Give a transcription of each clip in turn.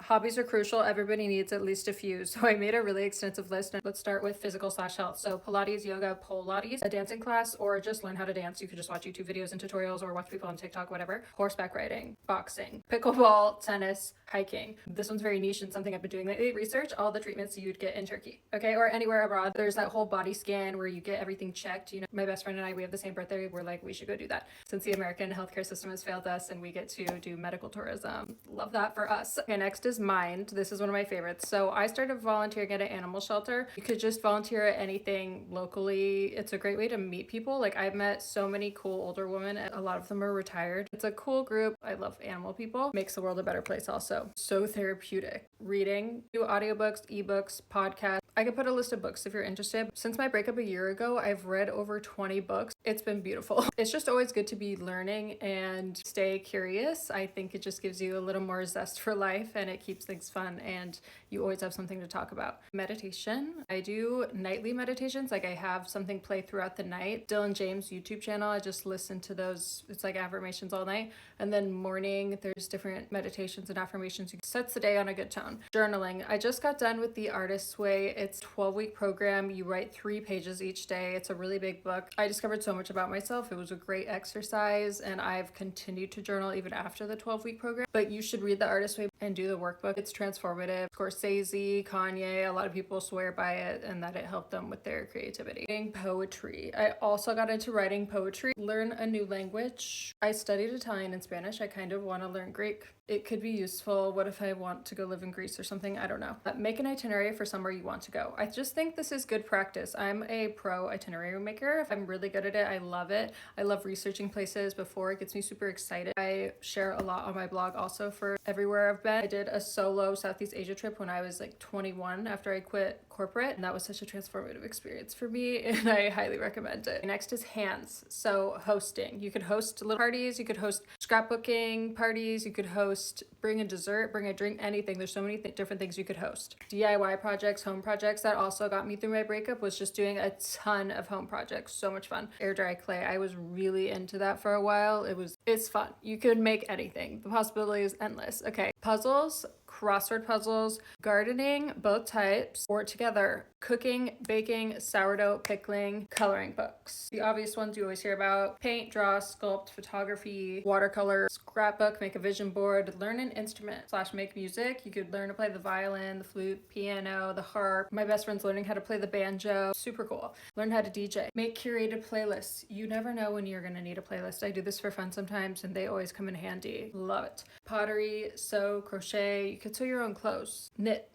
Hobbies are crucial. Everybody needs at least a few. So I made a really extensive list. And let's start with physical/health. So Pilates, yoga, Pilates, a dancing class, or just learn how to dance. You could just watch YouTube videos and tutorials or watch people on TikTok, whatever. Horseback riding, boxing, pickleball, tennis, hiking. This one's very niche and something I've been doing lately. Research all the treatments you'd get in Turkey, okay, or anywhere abroad. There's that whole body scan where you get everything checked. You know, my best friend and I, we have the same birthday. We're like, we should go do that since the American healthcare system has failed us and we get to do medical tourism. Love that for us. Okay, next is mind. This is one of my favorites. So I started volunteering at an animal shelter. You could just volunteer at anything locally. It's a great way to meet people. Like I've met so many cool older women and a lot of them are retired. It's a cool group. I love animal people. Makes the world a better place also. So therapeutic. Reading, do audiobooks, ebooks, podcasts. I could put a list of books if you're interested. Since my breakup a year ago, I've read over 20 books. It's been beautiful. It's just always good to be learning and stay curious. I think it just gives you a little more zest for life and it keeps things fun and you always have something to talk about. Meditation. I do nightly meditations. Like I have something play throughout the night. Dylan James YouTube channel. I just listen to those. It's like affirmations all night. And then morning, there's different meditations and affirmations. It sets the day on a good tone. Journaling. I just got done with The Artist's Way. It's a 12-week program. You write 3 pages each day. It's a really big book. I discovered so much about myself. It was a great exercise and I've continued to journal even after the 12-week program. But you should read The Artist's Way and do the workbook. It's transformative. Scorsese, Kanye, a lot of people swear by it and that it helped them with their creativity. Reading poetry. I also got into writing poetry. Learn a new language. I studied Italian and Spanish. I kind of want to learn Greek. It could be useful. What if I want to go live in Greece or something? I don't know. Make an itinerary for somewhere you want to go. I just think this is good practice. I'm a pro itinerary maker. I'm really good at it. I love it. I love researching places before. It gets me super excited. I share a lot on my blog also for everywhere I've been. I did a solo Southeast Asia trip when I was like 21 after I quit corporate and that was such a transformative experience for me and I highly recommend it. Next is hands. So hosting. You could host little parties. You could host scrapbooking parties. You could host, bring a dessert, bring a drink, anything. There's so many different things you could host. DIY projects, home projects. That also got me through my breakup was just doing a ton of home projects. So much fun. Air dry clay. I was really into that for a while. It's fun. You could make anything. The possibility is endless. Okay. Puzzles, crossword puzzles, gardening, both types, or together, cooking, baking, sourdough, pickling, coloring books. The obvious ones you always hear about: paint, draw, sculpt, photography, watercolor, scrapbook, make a vision board, learn an instrument / make music. You could learn to play the violin, the flute, piano, the harp. My best friend's learning how to play the banjo. Super cool. Learn how to DJ. Make curated playlists. You never know when you're gonna need a playlist. I do this for fun sometimes and they always come in handy. Love it. Pottery, sew, crochet. You could sew your own clothes. Knit.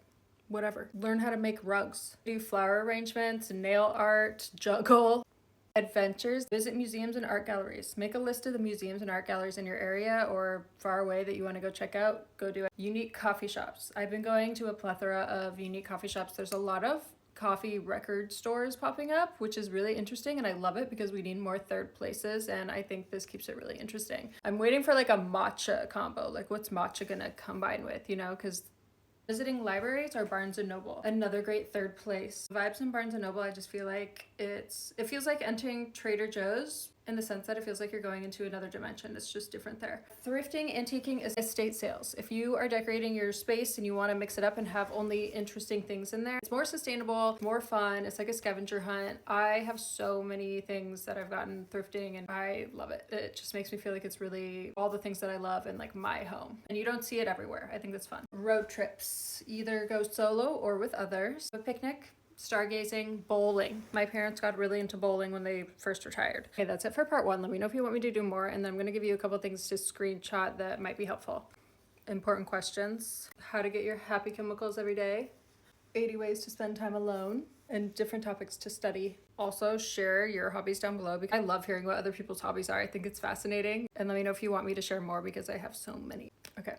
Whatever. Learn how to make rugs. Do flower arrangements, nail art, juggle. Adventures. Visit museums and art galleries. Make a list of the museums and art galleries in your area or far away that you want to go check out. Go do it. Unique coffee shops. I've been going to a plethora of unique coffee shops. There's a lot of coffee record stores popping up, which is really interesting and I love it because we need more third places and I think this keeps it really interesting. I'm waiting for like a matcha combo. Like what's matcha gonna combine with, you know, because visiting libraries or Barnes & Noble. Another great third place. Vibes in Barnes & Noble, I just feel like it feels like entering Trader Joe's in the sense that it feels like you're going into another dimension. It's just different there. Thrifting, antiquing is estate sales. If you are decorating your space and you want to mix it up and have only interesting things in there, it's more sustainable, more fun. It's like a scavenger hunt. I have so many things that I've gotten thrifting and I love it. It just makes me feel like it's really all the things that I love in like my home. And you don't see it everywhere. I think that's fun. Road trips. Either go solo or with others. A picnic. Stargazing, bowling. My parents got really into bowling when they first retired. Okay, that's it for part 1. Let me know if you want me to do more, and then I'm going to give you a couple things to screenshot that might be helpful. Important questions. How to get your happy chemicals every day. 80 ways to spend time alone. And different topics to study. Also, share your hobbies down below because I love hearing what other people's hobbies are. I think it's fascinating. And let me know if you want me to share more because I have so many. Okay.